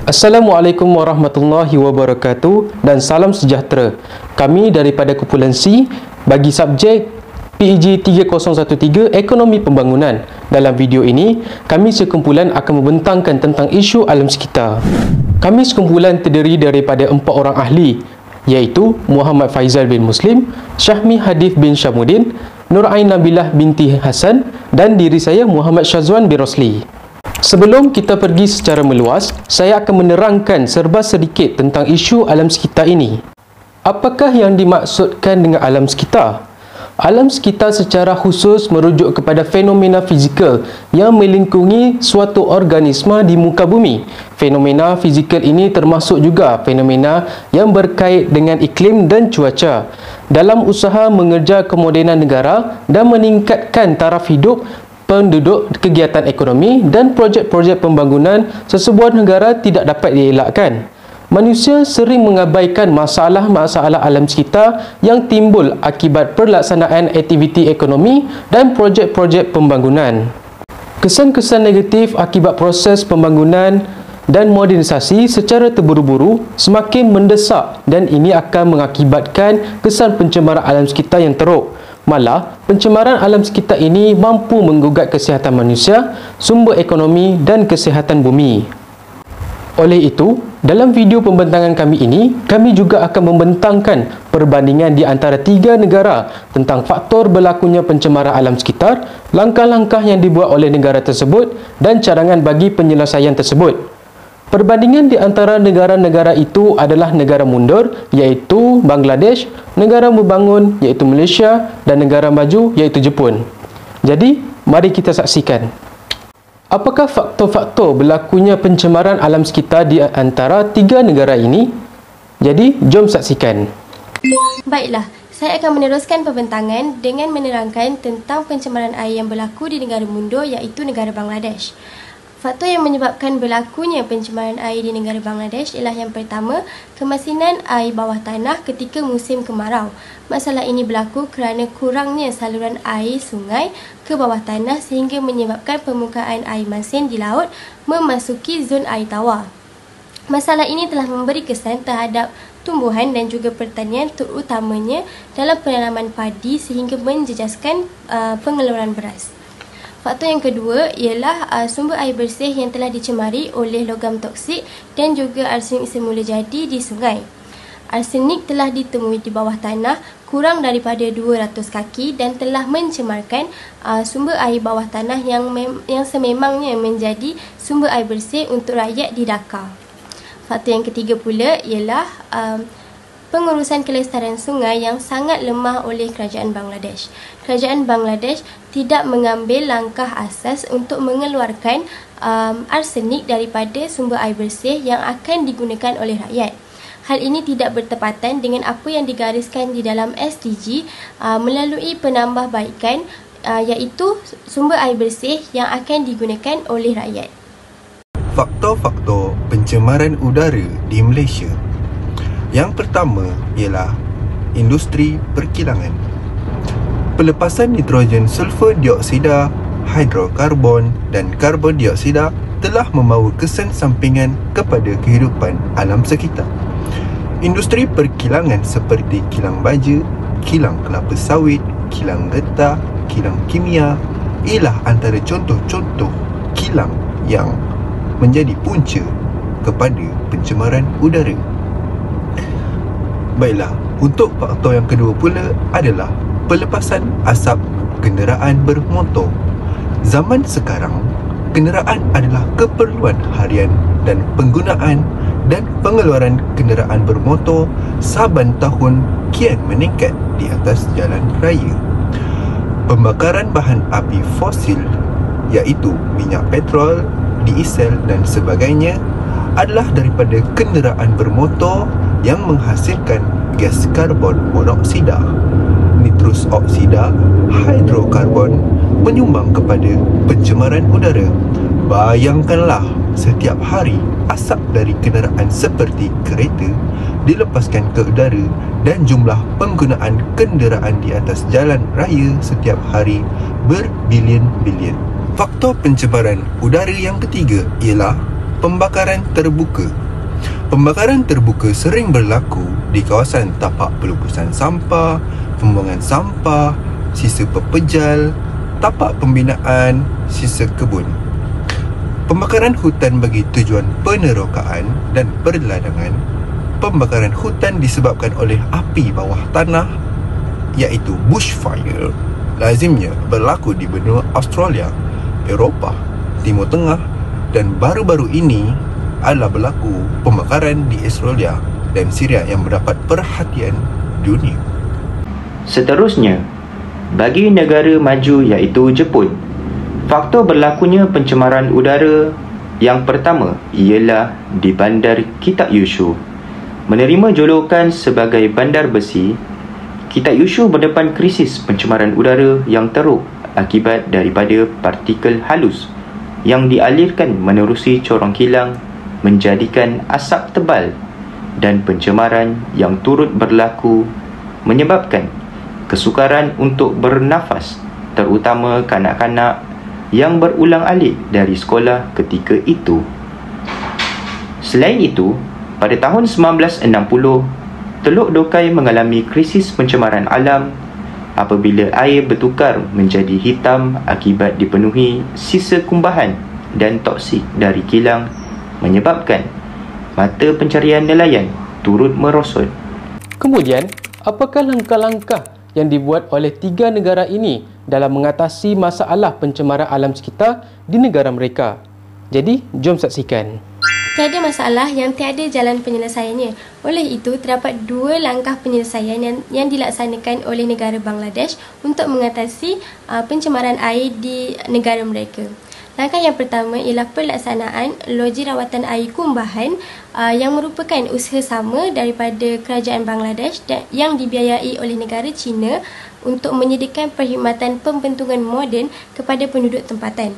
Assalamualaikum warahmatullahi wabarakatuh dan salam sejahtera. Kami daripada kumpulan C bagi subjek PEG 3013 Ekonomi Pembangunan. Dalam video ini, kami sekumpulan akan membentangkan tentang isu alam sekitar. Kami sekumpulan terdiri daripada 4 orang ahli, iaitu Muhammad Faizal bin Muslim, Syahmi Hadif bin Syamuddin, Nur Ain Nabilah binti Hasan dan diri saya Muhammad Syazwan bin Rosli. Sebelum kita pergi secara meluas, saya akan menerangkan serba sedikit tentang isu alam sekitar ini. Apakah yang dimaksudkan dengan alam sekitar? Alam sekitar secara khusus merujuk kepada fenomena fizikal yang melingkungi suatu organisma di muka bumi. Fenomena fizikal ini termasuk juga fenomena yang berkait dengan iklim dan cuaca. Dalam usaha mengejar kemodenan negara dan meningkatkan taraf hidup penduduk, kegiatan ekonomi dan projek-projek pembangunan sesebuah negara tidak dapat dielakkan. Manusia sering mengabaikan masalah-masalah alam sekitar yang timbul akibat pelaksanaan aktiviti ekonomi dan projek-projek pembangunan. Kesan-kesan negatif akibat proses pembangunan dan modernisasi secara terburu-buru semakin mendesak dan ini akan mengakibatkan kesan pencemaran alam sekitar yang teruk. Malah, pencemaran alam sekitar ini mampu menggugat kesihatan manusia, sumber ekonomi dan kesihatan bumi. Oleh itu, dalam video pembentangan kami ini, kami juga akan membentangkan perbandingan di antara 3 negara tentang faktor berlakunya pencemaran alam sekitar, langkah-langkah yang dibuat oleh negara tersebut dan cadangan bagi penyelesaian tersebut. Perbandingan di antara negara-negara itu adalah negara mundur iaitu Bangladesh, negara membangun iaitu Malaysia dan negara maju iaitu Jepun. Jadi, mari kita saksikan. Apakah faktor-faktor berlakunya pencemaran alam sekitar di antara 3 negara ini? Jadi, jom saksikan. Baiklah, saya akan meneruskan pembentangan dengan menerangkan tentang pencemaran air yang berlaku di negara mundur iaitu negara Bangladesh. Faktor yang menyebabkan berlakunya pencemaran air di negara Bangladesh ialah yang pertama, kemasinan air bawah tanah ketika musim kemarau. Masalah ini berlaku kerana kurangnya saluran air sungai ke bawah tanah sehingga menyebabkan permukaan air masin di laut memasuki zon air tawar. Masalah ini telah memberi kesan terhadap tumbuhan dan juga pertanian terutamanya dalam penanaman padi sehingga menjejaskan pengeluaran beras. Faktor yang kedua ialah sumber air bersih yang telah dicemari oleh logam toksik dan juga arsenik semula jadi di sungai. Arsenik telah ditemui di bawah tanah kurang daripada 200 kaki dan telah mencemarkan sumber air bawah tanah yang sememangnya menjadi sumber air bersih untuk rakyat di Dhaka. Faktor yang ketiga pula ialah pengurusan kelestarian sungai yang sangat lemah oleh kerajaan Bangladesh. Kerajaan Bangladesh tidak mengambil langkah asas untuk mengeluarkan arsenik daripada sumber air bersih yang akan digunakan oleh rakyat. Hal ini tidak bertepatan dengan apa yang digariskan di dalam SDG melalui penambahbaikan iaitu sumber air bersih yang akan digunakan oleh rakyat. Faktor-faktor pencemaran udara di Malaysia. Yang pertama ialah industri perkilangan. Pelepasan nitrogen sulfur dioksida, hidrokarbon dan karbon dioksida telah membawa kesan sampingan kepada kehidupan alam sekitar. Industri perkilangan seperti kilang baja, kilang kelapa sawit, kilang getah, kilang kimia ialah antara contoh-contoh kilang yang menjadi punca kepada pencemaran udara. Baiklah, untuk faktor yang kedua pula adalah pelepasan asap kenderaan bermotor. Zaman sekarang, kenderaan adalah keperluan harian dan penggunaan dan pengeluaran kenderaan bermotor saban tahun kian meningkat di atas jalan raya. Pembakaran bahan api fosil iaitu minyak petrol, diesel dan sebagainya adalah daripada kenderaan bermotor yang menghasilkan gas karbon monoksida, nitrus oksida, hidrokarbon menyumbang kepada pencemaran udara. Bayangkanlah setiap hari asap dari kenderaan seperti kereta dilepaskan ke udara dan jumlah penggunaan kenderaan di atas jalan raya setiap hari berbilion-bilion. Faktor pencemaran udara yang ketiga ialah pembakaran terbuka. Pembakaran terbuka sering berlaku di kawasan tapak pelupusan sampah, pembuangan sampah, sisa pepejal, tapak pembinaan, sisa kebun. Pembakaran hutan bagi tujuan penerokaan dan perladangan. Pembakaran hutan disebabkan oleh api bawah tanah, iaitu bushfire, lazimnya berlaku di benua Australia, Eropah, Timur Tengah dan baru-baru ini adalah berlaku pembakaran di Australia dan Syria yang mendapat perhatian dunia. Seterusnya, bagi negara maju iaitu Jepun, faktor berlakunya pencemaran udara yang pertama ialah di bandar Kitakyushu. Menerima julukan sebagai bandar besi, Kitakyushu berdepan krisis pencemaran udara yang teruk akibat daripada partikel halus yang dialirkan menerusi corong kilang menjadikan asap tebal, dan pencemaran yang turut berlaku menyebabkan kesukaran untuk bernafas, terutama kanak-kanak yang berulang-alik dari sekolah ketika itu. Selain itu, pada tahun 1960, Teluk Dokai mengalami krisis pencemaran alam apabila air bertukar menjadi hitam akibat dipenuhi sisa kumbahan dan toksik dari kilang, menyebabkan mata pencarian nelayan turut merosot. Kemudian, apakah langkah-langkah yang dibuat oleh tiga negara ini dalam mengatasi masalah pencemaran alam sekitar di negara mereka? Jadi, jom saksikan. Tiada masalah yang tiada jalan penyelesaiannya. Oleh itu, terdapat dua langkah penyelesaian yang dilaksanakan oleh negara Bangladesh untuk mengatasi pencemaran air di negara mereka. Langkah yang pertama ialah pelaksanaan loji rawatan air kumbahan yang merupakan usaha sama daripada kerajaan Bangladesh dan yang dibiayai oleh negara China untuk menyediakan perkhidmatan pembentungan moden kepada penduduk tempatan.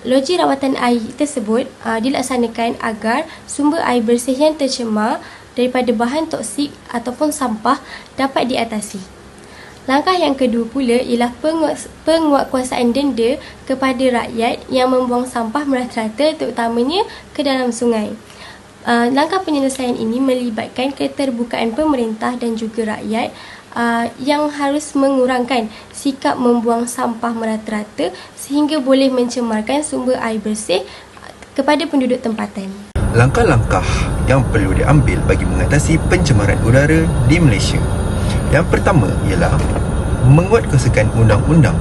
Loji rawatan air tersebut dilaksanakan agar sumber air bersih yang tercemar daripada bahan toksik ataupun sampah dapat diatasi. Langkah yang kedua pula ialah penguatkuasaan denda kepada rakyat yang membuang sampah merata-rata terutamanya ke dalam sungai. Langkah penyelesaian ini melibatkan keterbukaan pemerintah dan juga rakyat yang harus mengurangkan sikap membuang sampah merata-rata sehingga boleh mencemarkan sumber air bersih kepada penduduk tempatan. Langkah-langkah yang perlu diambil bagi mengatasi pencemaran udara di Malaysia. Yang pertama ialah menguatkuasakan undang-undang.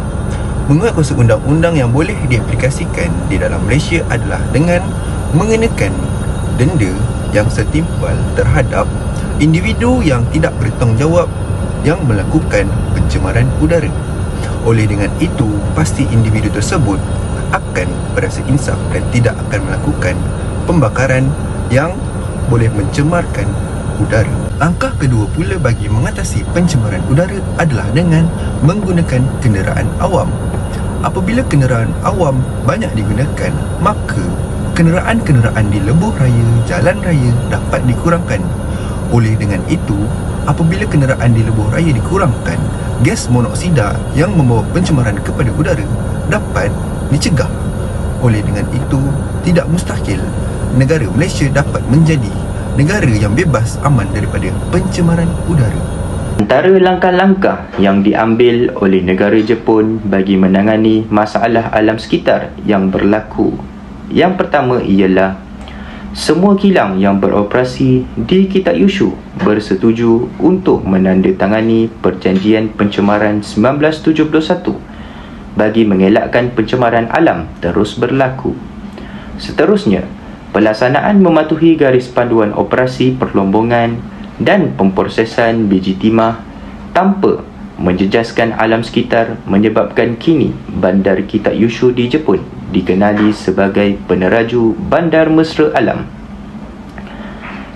Menguatkuasa undang-undang yang boleh diaplikasikan di dalam Malaysia adalah dengan mengenakan denda yang setimpal terhadap individu yang tidak bertanggungjawab yang melakukan pencemaran udara. Oleh dengan itu, pasti individu tersebut akan berasa insaf dan tidak akan melakukan pembakaran yang boleh mencemarkan udara. Langkah kedua pula bagi mengatasi pencemaran udara adalah dengan menggunakan kenderaan awam. Apabila kenderaan awam banyak digunakan, maka kenderaan-kenderaan di lebuh raya, jalan raya dapat dikurangkan. Oleh dengan itu, apabila kenderaan di lebuh raya dikurangkan, gas monoksida yang membawa pencemaran kepada udara dapat dicegah. Oleh dengan itu, tidak mustahil negara Malaysia dapat menjadi negara yang bebas aman daripada pencemaran udara. Antara langkah-langkah yang diambil oleh negara Jepun bagi menangani masalah alam sekitar yang berlaku, yang pertama ialah semua kilang yang beroperasi di Kitakyushu bersetuju untuk menandatangani Perjanjian Pencemaran 1971 bagi mengelakkan pencemaran alam terus berlaku. Seterusnya, pelaksanaan mematuhi garis panduan operasi perlombongan dan pemprosesan biji timah tanpa menjejaskan alam sekitar menyebabkan kini bandar Kitakyushu di Jepun dikenali sebagai peneraju bandar mesra alam.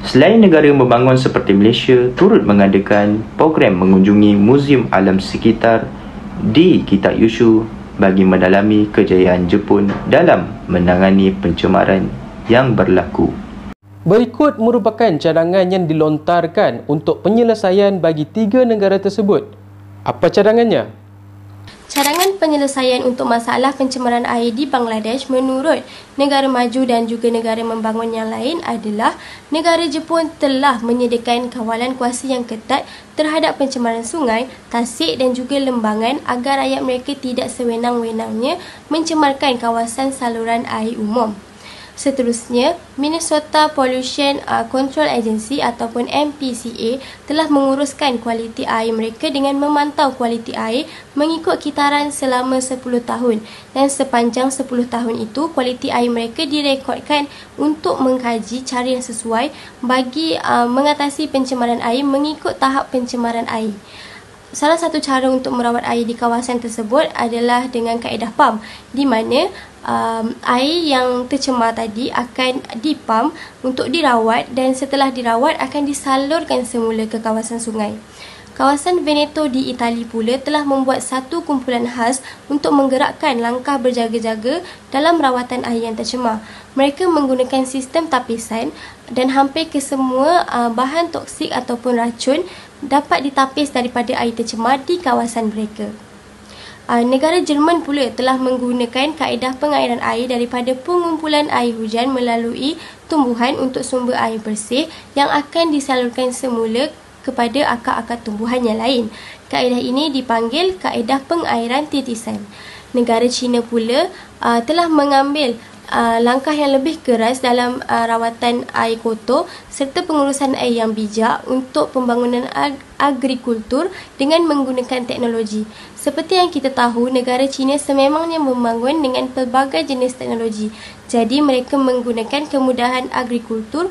Selain negara membangun seperti Malaysia turut mengadakan program mengunjungi muzium alam sekitar di Kitakyushu bagi mendalami kejayaan Jepun dalam menangani pencemaran yang berlaku. Berikut merupakan cadangan yang dilontarkan untuk penyelesaian bagi tiga negara tersebut. Apa cadangannya? Cadangan penyelesaian untuk masalah pencemaran air di Bangladesh menurut negara maju dan juga negara membangun yang lain adalah negara Jepun telah menyediakan kawalan kuasa yang ketat terhadap pencemaran sungai, tasik dan juga lembangan agar rakyat mereka tidak sewenang-wenangnya mencemarkan kawasan saluran air umum. Seterusnya, Minnesota Pollution Control Agency ataupun MPCA telah menguruskan kualiti air mereka dengan memantau kualiti air mengikut kitaran selama 10 tahun dan sepanjang 10 tahun itu kualiti air mereka direkodkan untuk mengkaji cara yang sesuai bagi mengatasi pencemaran air mengikut tahap pencemaran air. Salah satu cara untuk merawat air di kawasan tersebut adalah dengan kaedah pam, di mana air yang tercemar tadi akan dipam untuk dirawat dan setelah dirawat akan disalurkan semula ke kawasan sungai. Kawasan Veneto di Itali pula telah membuat satu kumpulan khas untuk menggerakkan langkah berjaga-jaga dalam rawatan air yang tercemar. Mereka menggunakan sistem tapisan dan hampir kesemua bahan toksik ataupun racun dapat ditapis daripada air tercemar di kawasan mereka. Negara Jerman pula telah menggunakan kaedah pengairan air daripada pengumpulan air hujan melalui tumbuhan untuk sumber air bersih yang akan disalurkan semula kepada akar-akar tumbuhan yang lain. Kaedah ini dipanggil kaedah pengairan titisan. Negara China pula telah mengambil langkah yang lebih keras dalam rawatan air kotor serta pengurusan air yang bijak untuk pembangunan agrikultur dengan menggunakan teknologi. Seperti yang kita tahu, negara China sememangnya membangun dengan pelbagai jenis teknologi. Jadi mereka menggunakan kemudahan agrikultur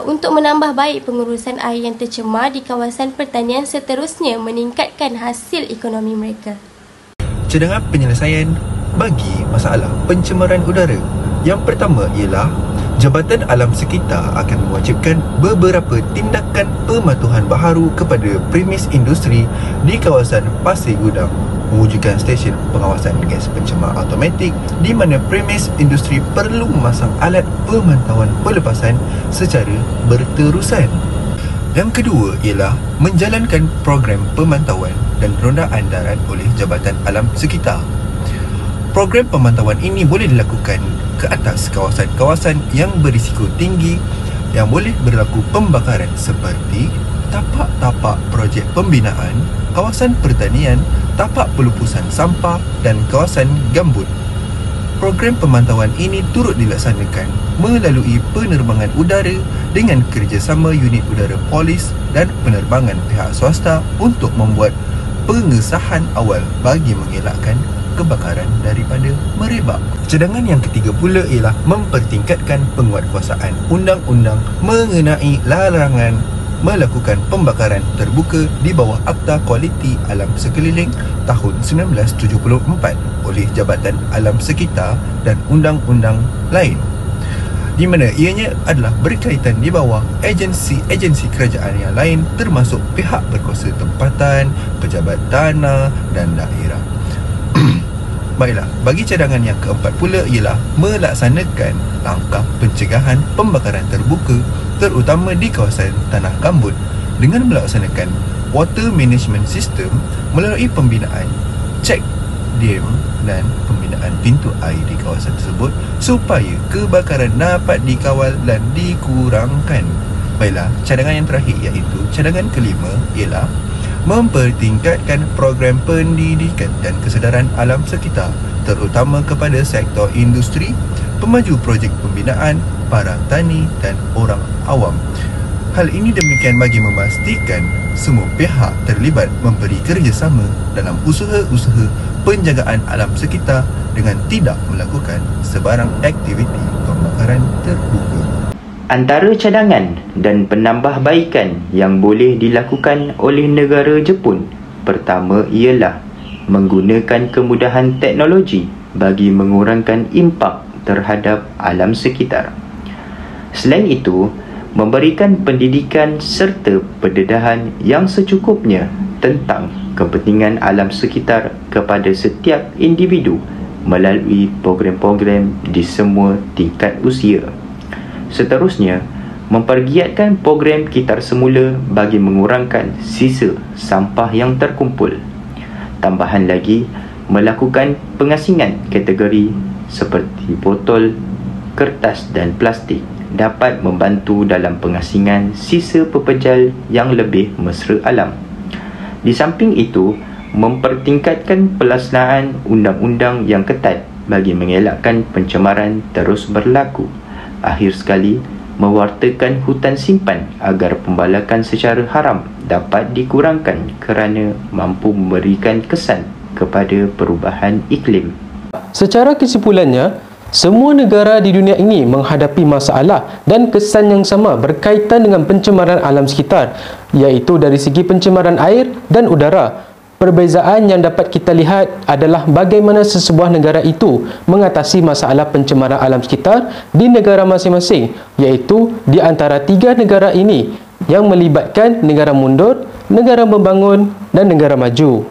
untuk menambah baik pengurusan air yang tercemar di kawasan pertanian, seterusnya meningkatkan hasil ekonomi mereka. Cadangan penyelesaian bagi masalah pencemaran udara. Yang pertama ialah Jabatan Alam Sekitar akan mewajibkan beberapa tindakan pematuhan baharu kepada premis industri di kawasan Pasir Gudang, mewujudkan stesen pengawasan gas pencemar automatik di mana premis industri perlu memasang alat pemantauan pelepasan secara berterusan. Yang kedua ialah menjalankan program pemantauan dan rondaan darat oleh Jabatan Alam Sekitar. Program pemantauan ini boleh dilakukan ke atas kawasan-kawasan yang berisiko tinggi yang boleh berlaku pembakaran seperti tapak-tapak projek pembinaan, kawasan pertanian, tapak pelupusan sampah dan kawasan gambut. Program pemantauan ini turut dilaksanakan melalui penerbangan udara dengan kerjasama unit udara polis dan penerbangan pihak swasta untuk membuat pengesahan awal bagi mengelakkan kebakaran daripada merebak. Cadangan yang ketiga pula ialah mempertingkatkan penguatkuasaan undang-undang mengenai larangan melakukan pembakaran terbuka di bawah Akta Kualiti Alam Sekeliling tahun 1974 oleh Jabatan Alam Sekitar dan undang-undang lain, di mana ianya adalah berkaitan di bawah agensi-agensi kerajaan yang lain termasuk pihak berkuasa tempatan, pejabat tanah dan daerah. Baiklah, bagi cadangan yang keempat pula ialah melaksanakan langkah pencegahan pembakaran terbuka terutama di kawasan tanah gambut dengan melaksanakan water management system melalui pembinaan check dam dan pembinaan pintu air di kawasan tersebut supaya kebakaran dapat dikawal dan dikurangkan. Baiklah, cadangan yang terakhir iaitu cadangan kelima ialah mempertingkatkan program pendidikan dan kesedaran alam sekitar terutama kepada sektor industri, pemaju projek pembinaan, para tani dan orang awam. Hal ini demikian bagi memastikan semua pihak terlibat memberi kerjasama dalam usaha-usaha penjagaan alam sekitar dengan tidak melakukan sebarang aktiviti pembakaran terbuka. Antara cadangan dan penambahbaikan yang boleh dilakukan oleh negara Jepun, pertama ialah menggunakan kemudahan teknologi bagi mengurangkan impak terhadap alam sekitar. Selain itu, memberikan pendidikan serta pendedahan yang secukupnya tentang kepentingan alam sekitar kepada setiap individu melalui program-program di semua tingkat usia. Seterusnya, mempergiatkan program kitar semula bagi mengurangkan sisa sampah yang terkumpul. Tambahan lagi, melakukan pengasingan kategori seperti botol, kertas dan plastik dapat membantu dalam pengasingan sisa pepejal yang lebih mesra alam. Di samping itu, mempertingkatkan pelaksanaan undang-undang yang ketat bagi mengelakkan pencemaran terus berlaku. Akhir sekali, mewartakan hutan simpan agar pembalakan secara haram dapat dikurangkan kerana mampu memberikan kesan kepada perubahan iklim. Secara kesimpulannya, semua negara di dunia ini menghadapi masalah dan kesan yang sama berkaitan dengan pencemaran alam sekitar, iaitu dari segi pencemaran air dan udara. Perbezaan yang dapat kita lihat adalah bagaimana sesebuah negara itu mengatasi masalah pencemaran alam sekitar di negara masing-masing, iaitu di antara tiga negara ini yang melibatkan negara mundur, negara membangun dan negara maju.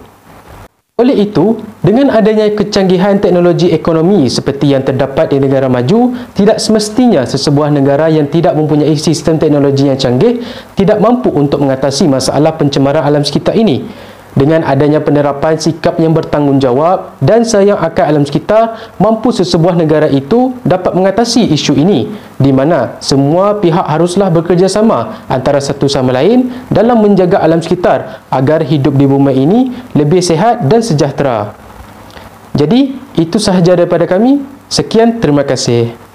Oleh itu, dengan adanya kecanggihan teknologi ekonomi seperti yang terdapat di negara maju, tidak semestinya sesebuah negara yang tidak mempunyai sistem teknologi yang canggih tidak mampu untuk mengatasi masalah pencemaran alam sekitar ini. Dengan adanya penerapan sikap yang bertanggungjawab dan sayang akan alam sekitar, mampu sesebuah negara itu dapat mengatasi isu ini, di mana semua pihak haruslah bekerjasama antara satu sama lain dalam menjaga alam sekitar agar hidup di bumi ini lebih sihat dan sejahtera. Jadi, itu sahaja daripada kami. Sekian, terima kasih.